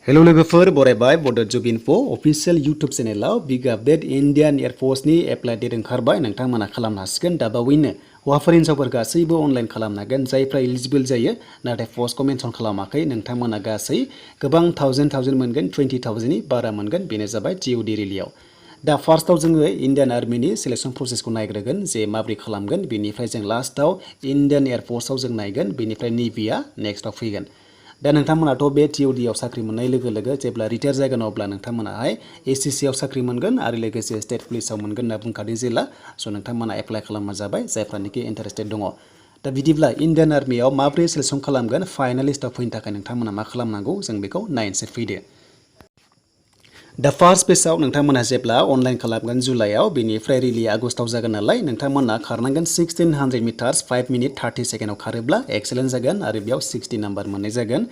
Hello लोगोफोर बरायबाय बड' जब इनफो अफिशियेल इउटुब चेनेलाव बिग आपडेट इन्डियान एयारफोर्सनि एप्लाइ डेट ओंखारबाय नोंथांमोना खालामनो हासिगोन दा बावैनो हौवाफोर हिनजावफोर गासैबो अनलाइन खालामनो हागोन जायफ्रा एलिजिबल जायो नाथाय पस्टखौ मेनसन खालामाखै नोंथांमोना गासै गोबां थावजेन्ड मोनगोन 20,000नि बारा मोनगोन बेनो जाबाय टिअडि रिलियाव दा फार्स्टआव जोङो इन्डियान आर्मिनि सिलेक्शन प्रसेसखौ नायग्रोगोन जे माबोरै खालामगोन बेनिफ्राय जों लास्टआव इन्डियान एयारफोर्सआव जों नायगोन बेनिफ्राय नेभिया नेक्स्टआव फैगोन दा नोंथांमोनाथ' बे टिअडिआव साख्रि मोननाय लोगो लोगो जेब्ला रिटायार जागोन अब्ला नोंथांमोनाहाय एसएससिआव साख्रि मोनगोन आरो लोगोसे स्टेट पुलिसाव मोनगोन होनना बुंखादों जेला स' नोंथांमोना एप्लाइ खालामना जाबाय जायफ्रानोखि इन्टारेस्टेड दङ दा बिदिब्ला इन्डियान आर्मियाव माबोरै सिलेक्शन खालामगोन फाइनाल लिस्टआव फैनो थाखाय नोंथांमोना मा खालामनांगौ जों बेखौ नायनोसै फैदो दा फार्स्ट पेजआव नोंथांमोना जेब्ला अनलाइन खालामगोन जुलाइआव बेनिफ्राय रिलि आगस्टआव जागोन नालाय नोंथांमोना खारनांगोन 1600 मिटार्स 5 मिनिट 30 सेकेन्डआव खारोब्ला एक्सेलेन्ट जागोन आरो बेयाव 60 नाम्बार मोननाय जागोन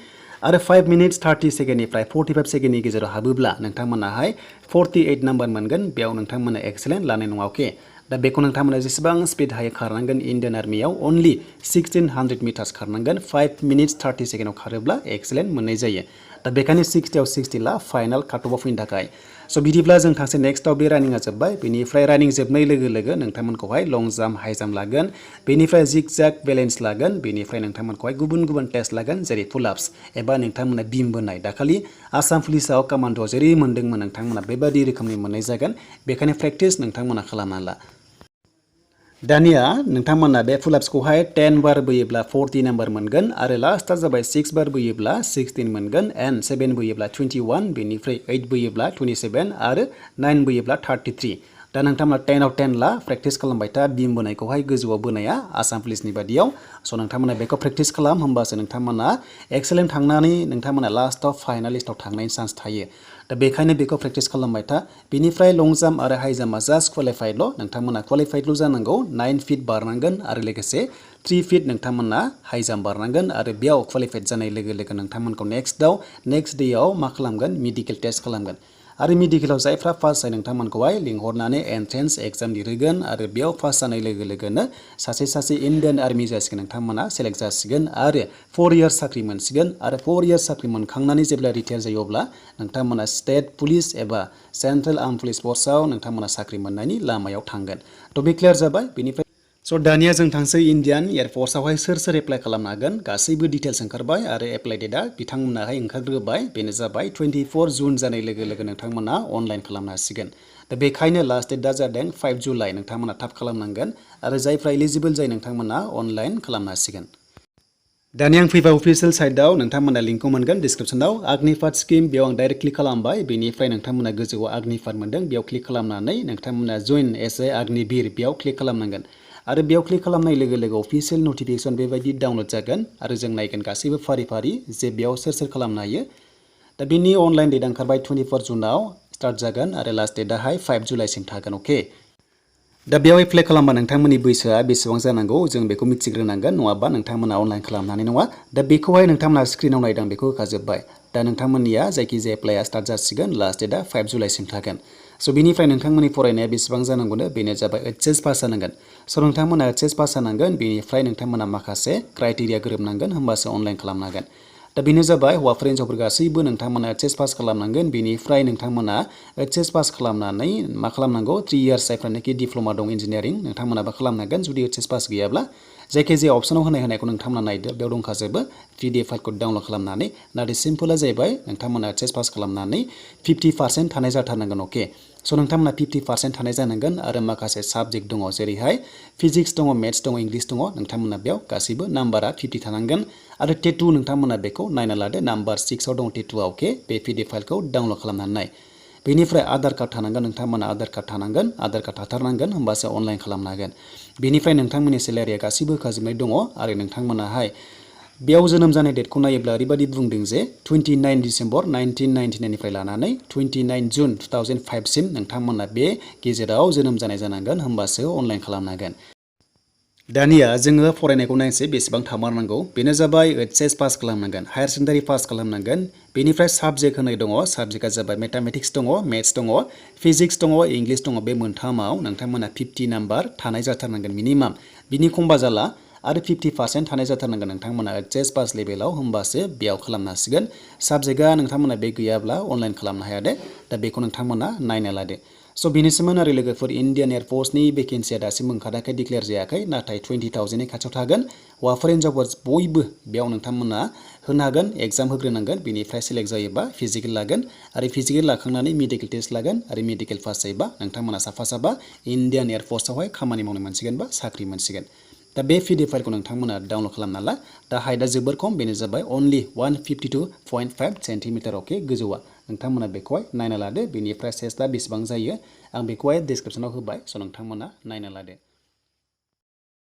आरो 5 मिनिट्स 30 सेकेन्डनिफ्राय 45 सेकेन्डनि गेजेराव हाबोब्ला नोंथांमोनाहाय 48 नाम्बार मोनगोन बेयाव नोंथांमोना एक्सेलेन्ट लानाय नङा अके दा बेखौ नोंथांमोना जेसेबां स्पिड हायो खारनांगोन इन्डियान आर्मियाव अनलि 1600 मिटार्स खारनांगोन 5 मिनिट्स 30 सेकेन्डआव खारोब्ला एक्सेलेन्ट मोननाय जायो दा बेखायनो 60आव 60 ला फाइनाल काटअफआव फैनो थाखाय स' बिदिब्ला जों थांसै नेक्स्टआव बे रानिंआ जोब्बाय बेनिफ्राय रानिं जोबनाय लोगो लोगो नोंथांमोनखौहाय लं जाम्प हाइ जाम्प लागोन बेनिफ्राय जिग जाग बेलेन्स लागोन बेनिफ्राय नोंथांमोनखौहाय गुबुन गुबुन टेस्ट लागोन जेरै पुलआप्स एबा नोंथांमोना बिम बोनाय दाखालि आसाम पुलिसाव कामान्ड'आव जेरै मोन्दोंमोन नोंथांमोना बेबादि रोखोमनि मोननाय जागोन बेखायनो प्रेक्टिस नोंथांमोना खालामना ला दानिया नोंथांमोना बे पुलआप्सखौहाय 10 बार बोयोब्ला 40 नाम्बार मोनगोन आरो लास्टआ जाबाय 6 बार बोयोब्ला 16 मोनगोन एन्ड 7 बोयोब्ला 21 बेनिफ्राय 8 बोयोब्ला 27 आरो 9 बोयोब्ला 33 दा नोंथांमोना 10 आव 10 ला प्रेक्टिस खालामबाय था बिम बोनायखौहाय गोजौआव बोनाया आसाम पुलिसनि बादियाव स' नोंथांमोना बेखौ प्रेक्टिस खालाम होमबासो नोंथांमोना एक्सेलेन्ट थांनानै नोंथांमोना लास्टआव फाइनाल लिस्टआव थांनायनि चान्स थायो दा बेखायनो बेखौ प्रेक्टिस खालामबाय था बेनिफ्राय लं जाम्प आरो हाइ जाम्पआ जास्ट क्वालिफाइडल' नोंथांमोना क्वालिफाइडल' जानांगौ 9 फिट बारनांगोन आरो लोगोसे 3 फिट नोंथांमोना हाइ जाम्प बारनांगोन आरो बेयाव क्वालिफाइड जानाय लोगो लोगो नोंथांमोनखौ नेक्स्ट डेआव मा खालामगोन मेडिकेल टेस्ट खालामगोन आरो मेडिकेलाव जायफ्रा पास जायो नोंथांमोनखौहाय लिंहरनानै एन्ट्रेन्स एग्जाम लिरहोगोन आरो बेयाव पास जानाय लोगो लोगोनो सासे इन्डियान आर्मि जासिगोन नोंथांमोना सेलेक्ट जासिगोन आरो 4 इयार्स साख्रि मोनसिगोन आरो 4 इयार्स साख्रि मोनखांनानै जेब्ला रिटायार जायो अब्ला नोंथांमोना स्टेट पुलिस एबा सेन्ट्रेल आर्म पुलिस फर्सआव नोंथांमोना साख्रि मोननायनि लामायाव थांगोन थ' बे क्लियार जाबाय बेनिफ्राय स' दानिया जों थांसै इन्डियान एयारफोर्सआवहाय सोर एप्लाइ खालामनो हागोन गासैबो डिटेल्स ओंखारबाय आरो एप्लाइ डेटआ बिथांमोनाहाय ओंखारग्रोबाय बेनो जाबाय 24 जुन जानाय लोगो लोगो नोंथांमोना अनलाइन खालामनो हासिगोन दा बेखायनो लास्ट डेटआ जादों 5 जुलाइ नोंथांमोना थाब खालामनांगोन आरो जायफ्रा एलिजिबल जायो नोंथांमोना अनलाइन खालामनो हासिगोन दानिया आं फैबाय अफिसियेल साइटआव नोंथांमोना लिंकखौ मोनगोन डिसक्रिपसनाव आग्निपाथ स्किम बेयाव आं डाइरेक्ट क्लिक खालामबाय बेनिफ्राय नोंथांमोना गोजौआव आग्निपाथ मोनदों बेयाव क्लिक खालामनानै नोंथांमोना जइन एस ए आग्निवीर बेयाव क्लिक खालामनांगोन आरो बेयाव क्लिक खालामनाय लोगो लोगो अफिसियेल नटिफिकेसन बेबायदि डाउनलड जागोन आरो जों नायगोन गासैबो फारि फारि जे बेयाव सोर खालामनो हायो दा बेनि अनलाइन डेट ओंखारबाय 24 जुनाव स्टार्ट जागोन आरो लास्ट डेटआहाय 5 जुलाइसिम थागोन अके दा बेयाव एप्लाइ खालामबा नोंथांमोननि बैसोआ बेसेबां जानांगौ जों बेखौ मिथिग्रोनांगोन नङाबा नोंथांमोना अनलाइन खालामनो हानाय नङा दा बेखौहाय नोंथांमोना स्क्रिनाव नायदों बेखौ होखाजोब्बाय दा नोंथांमोननिया जायखिजाया एप्लाइआ स्टार्ट जासिगोन लास्ट डेटआ 5 जुलाइसिम थागोन स' बिनिफ्राय नोंथांमोननि फरायनाया बेसेबां जानांगौनो बेनो जाबाय एचएस पास जानांगोन स' नोंथांमोना एचएस पास जानांगोन बेनिफ्राय नोंथांमोना माखासे क्राइटेरिया गोरोबनांगोन होमबासो अनलाइन खालामनो हागोन दा बेनो जाबाय हौवाफोर हिनजावफोर गासैबो नोंथांमोना एचएस पास खालामनांगोन बेनिफ्राय नोंथांमोना एचएस पास खालामनानै मा खालामनांगौ 3 इयार्स जायफ्रानोखि डिप्ल'मा दं इन्जिनियारिं नोंथांमोनाबो खालामनांगोन जुदि एचएस पास गैयाब्ला जायखिजाया अपसनाव होनायखौ नोंथांमोना नायदो बेयाव दंखाजोबो पिडिएफ फाइलखौ डाउनलड खालामनानै नाथाय सिम्पलआ जाहैबाय नोंथांमोना एचएस पास खालामनानै 50% थानाय जाथारनांगोन अके स' नोंथांमोना 50% थानाय जानांगोन आरो माखासे साबजेक्ट दङ जेरैहाय फिजिक्स दङ मेथ्स दङ इंलिस दङ नोंथांमोना बेयाव गासैबो नाम्बारा 50 थानांगोन आरो टेटु नोंथांमोना बेखौ नायना लादो नाम्बार 6 आव दं टेटुआ अके बे पिडिएफ फाइलखौ डाउनलड खालामनानै नाय बेनिफ्राय आधार कार्ड थानांगोन नोंथांमोना आधार कार्ड थाथारनांगोन होमबासो अनलाइन खालामनो हागोन बेनिफ्राय नोंथांमोननि सेलारिया गासैबो होखाजोबनाय दङ आरो नोंथांमोनाहाय बेयाव जोनोम जानाय डेटखौ नायोब्ला ओरैबायदि बुंदों जे 29 डिसेम्बर 1999 निफ्राय लानानै 29 जुन 2005 सिम नोंथांमोना बे गेजेराव जोनोम जानाय जानांगोन होमबासो अनलाइन खालामनो हागोन दानिया जोङो फरायनायखौ नायनोसै बेसेबां थामारनांगौ बेनो जाबाय एचएस पास खालामनांगोन हायार सेकेन्डारि पास खालामनांगोन बेनिफ्राय साबजेक्ट होनाय दङ साबजेक्टआ जाबाय मेथामेटिक्स दङ मेथ्स दङ फिजिक्स दङ इंलिस दङ बे मोनथामाव नोंथांमोना 50 नाम्बार थानाय जाथारनांगोन मिनिमाम बिनि खमबा जाला आरो 50% थानाय जाथारनांगोन नोंथांमोना HS पास लेभेलाव होमबासो बेयाव खालामनो हासिगोन साबजेक्टआ नोंथांमोना बे गैयाब्ला अनलाइन खालामनो हाया दे दा बेखौ नोंथांमोना नायना लादो स' बेनिसिमोन आरो लोगोफोर इण्डियान एयारफर्सनि भेकेन्सिया दासिम ओंखाराखै डिक्लेयार जायाखै नाथाय 20,000नि खाथियाव थागोन हौवाफोर हिनजावफोर बयबो बेयाव नोंथांमोना होनो हागोन एग्जाम होग्रोनांगोन बेनिफ्राय सेलेक्ट जायोबा फिजिकेल लागोन आरो फिजिकेल लाखांनानै मेडिकेल टेस्ट लागोन आरो मेडिकेल पास जायोबा नोंथांमोना साफा इण्डियान एयारफर्सआवहाय खामानि मावनो मोनसिगोन बा साख्रि मोनसिगोन दा बे PDF फाइलखौ नोंथांमोना डाउनलड खालामना ला दा हाइटआ जोबोर खम बेनो जाबाय अनलि 152.5 सेन्टिमिटार अके गोजौआ नोंथांमोना बेखौहाय नायना लादो बेनिफ्राय चेस्टआ बेसेबां जायो आं बेखौहाय डिसक्रिपसनाव होबाय स' नोंथांमोना नायना लादो